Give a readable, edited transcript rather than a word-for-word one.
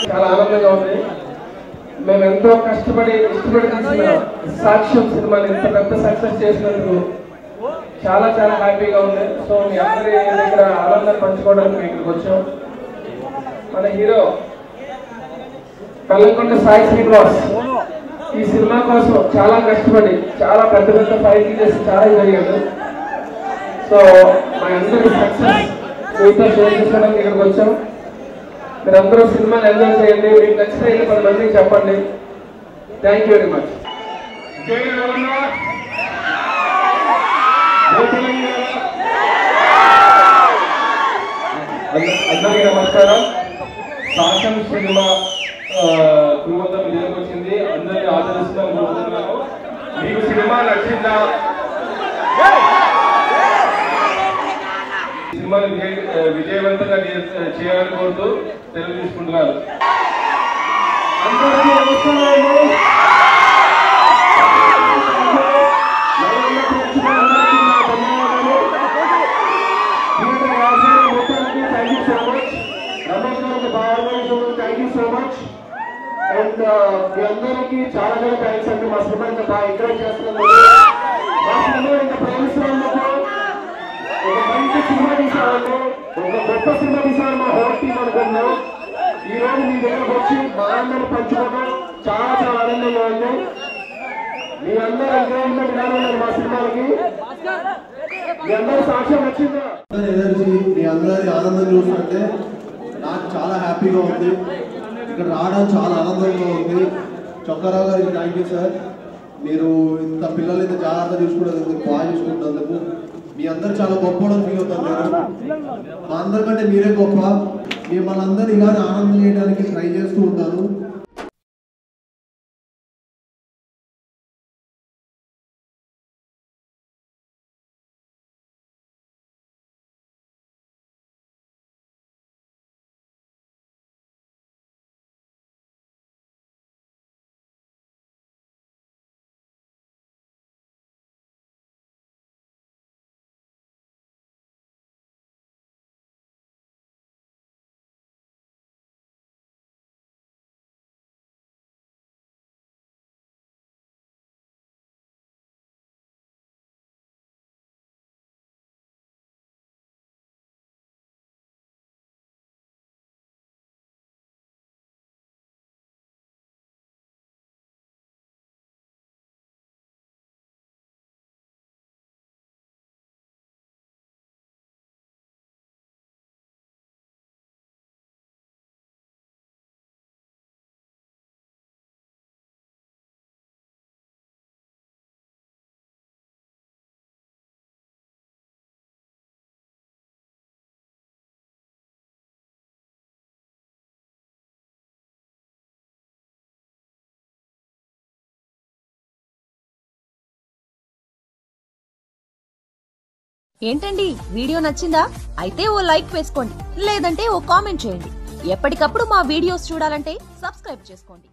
చాలా ఆనందంగా ఉంది. మేము ఎంతో కష్టపడి ఇష్టపడి తీసిన సాక్ష్యం సినిమాని ఇంత పెద్ద సక్సెస్ చేసినందుకు చాలా చాలా హ్యాపీగా ఉంది. సో మీ అందరి దగ్గర ఆనందాన్ని పంచుకోవడానికి ఇక్కడికి వచ్చాం. మన హీరో బెల్లంకొండ సాయి శ్రీనివాస్ ఈ సినిమా కోసం చాలా కష్టపడి చాలా పెద్ద పెద్ద ఫైట్లు చేసి చాలా జరిగాడు. సో మా అందరి సక్సెస్ మీతో షేర్ చేసుకోవడానికి ఇక్కడికి వచ్చాం. మీరందరూ సినిమాని ఎంజాయ్ చేయండి. మీకు నచ్చితే 10 మందికి చెప్పండి. Thank you very much. అందరికీ నమస్కారం. సాక్ష్యం సినిమా 200 విజయం వచ్చింది. అందరినీ ఆదరిస్తున్నాను కోరుతున్నాను. మీకు సినిమా నచ్చిందా? సినిమాని విజయవంతంగా చేయాలని కోరుతూ తెలుగు తీసుకుంటున్నారు. అందరికీ నమస్కారం. Thank you so much. And మీ అందరికీ చాలా చాలా థ్యాంక్స్ అండి. మా సినిమా ఇంత బాగా ఎంకరేజ్ చేస్తున్నందుకు, మా సినిమా ఇంత ప్రేమిస్తున్నందుకు, ఒక మంచి సినిమా తీసేవాళ్ళు, ఒక గొప్ప సినిమా తీసేవాళ్ళు మా హోల్ టీం అనుకున్నాం. ఈ రోజు మీ దగ్గరకు వచ్చి మా అందరూ పంచుకోవడం చాలా చాలా ఆనందంగా ఉంది. మీ అందరూ ఎంకరేజ్మెంట్ ఇలా ఉన్నారు మా సినిమాలకి. మీ అందరూ సాక్ష్యం వచ్చిందా? ఎనర్జీ మీ అందరి ఆనందం చూస్తుంటే నాకు చాలా హ్యాపీగా ఉంది. ఇక్కడ రావడం చాలా ఆనందంగా ఉంది. చొక్కారావు గారికి థ్యాంక్ యూ సార్. మీరు ఇంత పిల్లలు ఇంత జాగ్రత్తగా చూసుకున్నందుకు, బాగా చూసుకుంటున్నందుకు. మీ అందరూ చాలా గొప్ప ఫీల్ అవుతారు. మా అందరికంటే మీరే గొప్ప. మిమ్మల్ని అందరూ ఇలానే ఆనందం చేయడానికి ట్రై చేస్తూ ఉంటాను. ఏంటండి వీడియో నచ్చిందా? అయితే ఓ లైక్ వేసుకోండి, లేదంటే ఓ కామెంట్ చేయండి. ఎప్పటికప్పుడు మా వీడియోస్ చూడాలంటే సబ్స్క్రైబ్ చేసుకోండి.